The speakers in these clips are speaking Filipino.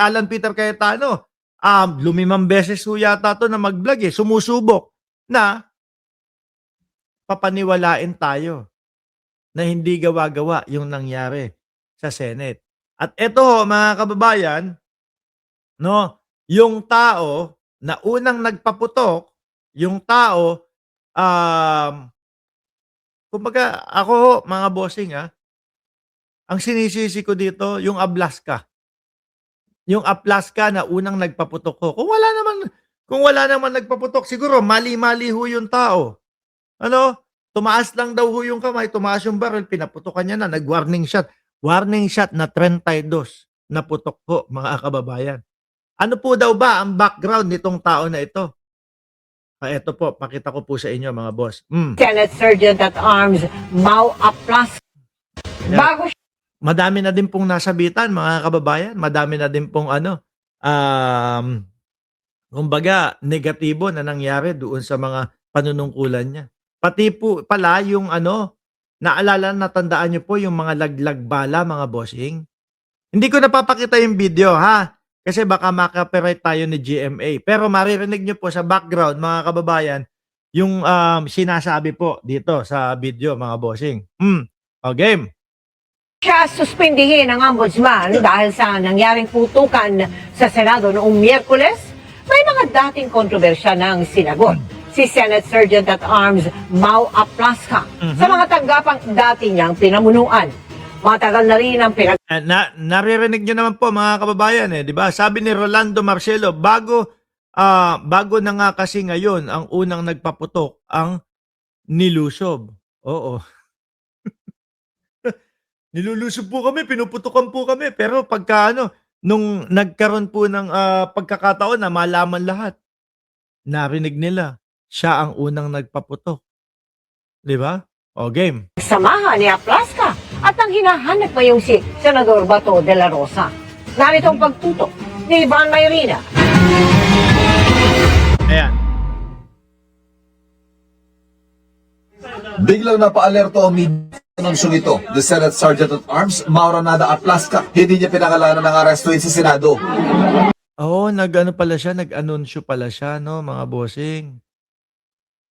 Alan Peter Cayetano, lumimang beses ho yata 'to na mag-vlog, eh, sumusubok na papaniwalain tayo na hindi gawa-gawa yung nangyari sa Senate. At eto ho, mga kababayan, no, yung tao na unang nagpaputok, yung tao, um, kumbaga ako ho, mga bossing, ang sinisisi ko dito yung Ablasca. Yung Ablasca na unang nagpaputok ho. Kung wala naman nagpaputok, siguro mali-mali ho yung tao. Ano, tumaas lang daw ho yung kamay, tumaas yung barrel, pinaputokan niya na, nag-warning shot. Warning shot na 32 na putok po, mga kababayan. Ano po daw ba ang background nitong tao na ito? Eto po, pakita ko po sa inyo, mga boss. Senate Sergeant at Arms Mau Aplas. Ayan. Bago Madami na din pong nasabitan, mga kababayan. Madami na din pong kumbaga, negatibo na nangyari doon sa mga panunungkulan niya. Pati po pala yung naalala, natandaan niyo po yung mga laglag bala, mga bossing. Hindi ko napapakita yung video, ha? Kasi baka maka-copyright tayo ni GMA. Pero maririnig niyo po sa background, mga kababayan, yung sinasabi po dito sa video, mga bossing. O, game. siya suspindihin ng ombudsman dahil sa nangyaring putukan sa Senado noong Miyerkules, may mga dating kontrobersya ng sinagot si Senate Sergeant at Arms Mau Aplasca sa mga tanggapang dati niyang pinamunuan. Matagal na rin ang Naririnig niyo naman po, mga kababayan, di ba? Sabi ni Rolando Marcelo, bago na nga kasi ngayon ang unang nagpaputok ang nilusob. Oo. Nilulusob po kami, pinuputukan po kami, pero pagka nung nagkaroon po ng pagkakataon na malaman lahat, narinig nila siya ang unang nagpaputok. Di ba? O, game. samahan ni Aplasca at ang hinahanap pa yung si Senador Bato de la Rosa. Narito ang pagtutok ni Ivan Mayrina. Ayan. Biglang napaalerto ang media ng ito, the Senate Sergeant at Arms, Mauranada Aplasca. Hindi niya pinangalanan ng arestuin sa Senado. Nag-ano pala siya, nag-anunsyo pala siya, no, mga bossing.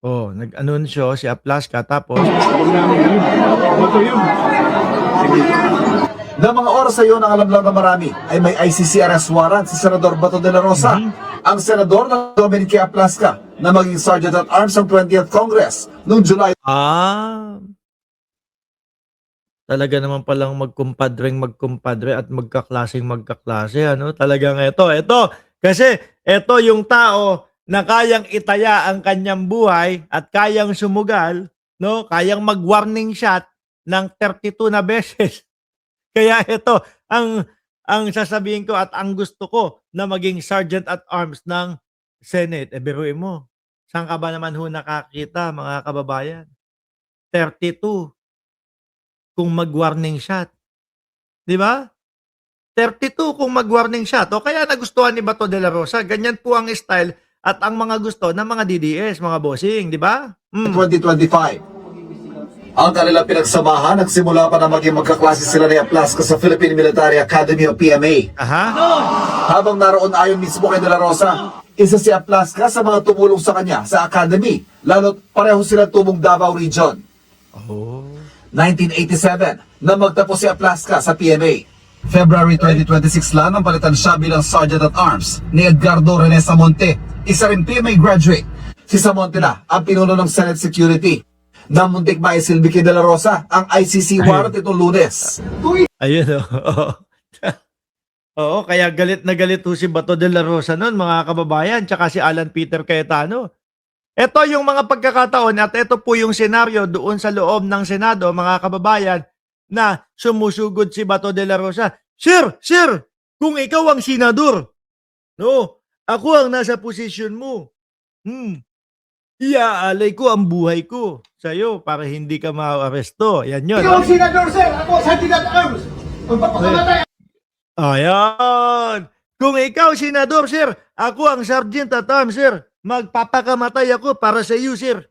Nag-anunsyo si Aplasca, tapos Na mga oras sa iyo, ang alam lang na marami ay may ICC arrest warrant si Senador Bato de la Rosa, ang senador ng Dominique Aplasca na maging Sergeant at Arms ng 20th Congress noong July. Talaga naman palang magkumpadre at magkaklase, talagang ito. Kasi ito yung tao na kayang itaya ang kanyang buhay at kayang sumugal, no? Kayang mag-warning shot ng 32 na beses. Kaya ito ang sasabihin ko at ang gusto ko na maging Sergeant at Arms ng Senate. Biruin mo, saan ka ba naman ho nakakita, mga kababayan? 32 kung mag-warning shot. Di ba? 32 kung mag-warning shot. O kaya nagustuhan ni Bato de la Rosa. Ganyan po ang style at ang mga gusto ng mga DDS, mga bossing. Di ba? 2025. Ang kanilang pinagsamahan, nagsimula pa na maging magkaklase sila ni Aplasca sa Philippine Military Academy o PMA. Habang naroon ayon mismo kay De La Rosa, isa si Aplasca sa mga tumulong sa kanya sa Academy, lalo't pareho sila tumong Davao Region. 1987, na magtapos si Aplasca sa PMA. February 2026 lang ang palitan siya bilang Sergeant at Arms ni Edgardo Rene Samonte, isa rin PMA graduate. Si Samonte na ang pinuno ng Senate Security. Namuntik maisilbi kay De La Rosa ang ICC warrant itong Lunes. Ayun, Oo, kaya galit na galit ho si Bato de la Rosa noon, mga kababayan, tsaka si Alan Peter Cayetano. Ito yung mga pagkakataon at ito po yung senaryo doon sa loob ng Senado, mga kababayan, na sumusugod si Bato de la Rosa. Sir, kung ikaw ang senador, no, ako ang nasa posisyon mo, iaalay ko ang buhay ko sa'yo para hindi ka ma-aresto. Yan yun. Ikaw ang senador, sir. Ako sa Sergeant at Arms. Magpapakamatay. Ayan. Kung ikaw, senador, sir, ako ang Sergeant at Arms, sir. Magpapakamatay ako para sa iyo, sir.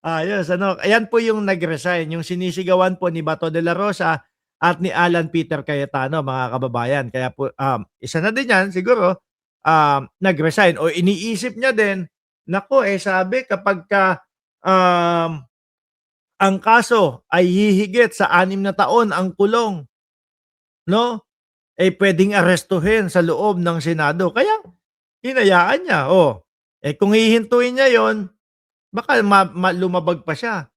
Ayos, Ayan po yung nag-resign. Yung sinisigawan po ni Bato de la Rosa at ni Alan Peter Cayetano, mga kababayan. Kaya po, isa na din yan, siguro, nag-resign o iniisip niya din, nako, sabi kapag ka, ang kaso ay hihigit sa 6 na taon ang kulong, no? Pwedeng arestuhin sa loob ng Senado. Kaya, hinayaan niya. Kung hihintuin niya yon, baka lumabag pa siya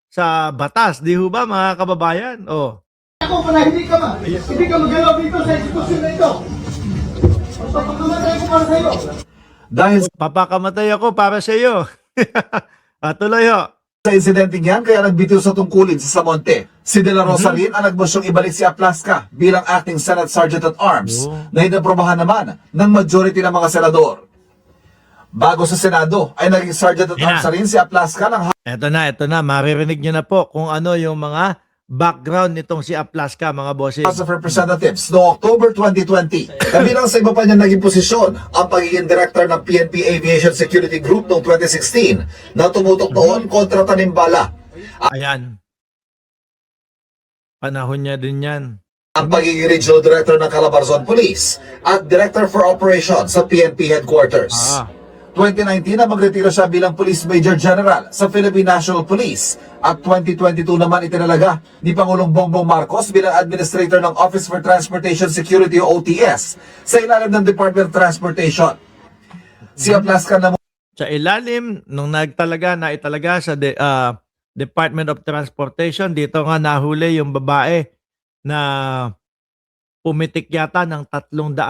sa batas. Di ho ba, mga kababayan? Ako pala, hindi ka magalaw dito sa institusyon na ito. Magpapakamatay ko para sa iyo. Dahil Papakamatay ako para sa iyo. Tuloy ho. sa insidenteng yan, kaya nagbitiw sa tungkulin si Samonte. Si De La Rosa rin ang nagmosyong ibalik si Aplasca bilang acting Senate Sergeant at Arms na inaprobahan naman ng majority ng mga senador. Bago sa Senado, ay naging Sergeant at Yan. Arms na rin si Aplasca ng Ito na. Maririnig nyo na po kung ano yung mga background nitong si Aplasca, mga bossing. House of Representatives noong October 2020. Kabilang sa iba pa niya naging posisyon ang pagiging director ng PNP Aviation Security Group noong 2016 na tumutok noon kontra Tanimbala. Ayan. Panahon niya din yan. Ang pagiging Regional Director ng Calabarzon Police at Director for Operations sa PNP Headquarters. 2019 na magretiro siya bilang Police Major General sa Philippine National Police at 2022 naman itinalaga ni Pangulong Bongbong Marcos bilang Administrator ng Office for Transportation Security o OTS sa ilalim ng Department of Transportation. Si Aplasca naman Sa ilalim, nung naitalaga sa Department of Transportation, dito nga nahuli yung babae na pumitik yata ng $300.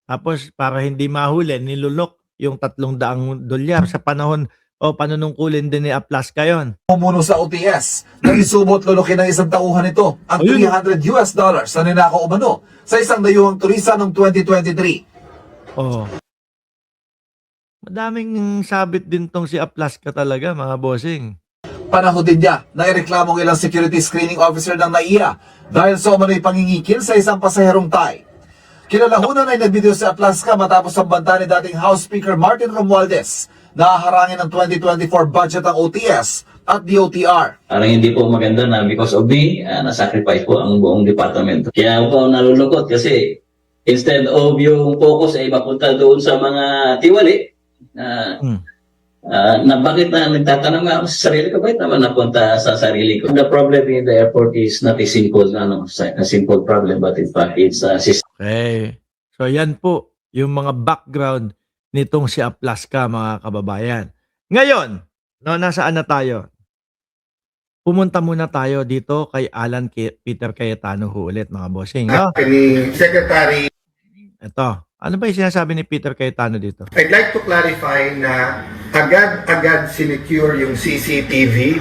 Tapos para hindi mahuli, nilunok yung $300 sa panahon o panunungkulin din ni Aplasca yon. pumuno sa OTS na isubot lulukin ng isang tauhan nito ang Ayun. $300 na ninakaw umano sa isang dayuhang turista noong 2023. Madaming sabit din tong si Aplasca talaga, mga bossing. Panahon din niya na ireklamong ilang security screening officer ng NAIA dahil sa umano'y pangingikil sa isang pasaherong Thai. Kinalahunan ay nagbitiw si Aplasca matapos ang banta ni dating House Speaker Martin Romualdez na haharangin ng 2024 budget ng OTS at DOTR. Parang hindi po maganda na because of me, na-sacrifice po ang buong departamento. Kaya ako po nalulungkot kasi instead of yung focus ay mapunta doon sa mga tiwali, na bakit na nagtatanong nga ako sa sarili ko, bakit naman napunta sa sarili ko? The problem in the airport is not a simple problem, but in fact, it's a system. Okay. So yan po yung mga background nitong si Aplasca, mga kababayan. Ngayon, nasaan na tayo? Pumunta muna tayo dito kay Alan Peter Cayetano ho ulit, mga bossing. No? Ni Secretary, Ito. Ano ba yung sinasabi ni Peter Cayetano dito? I'd like to clarify na agad-agad sinecure yung CCTV.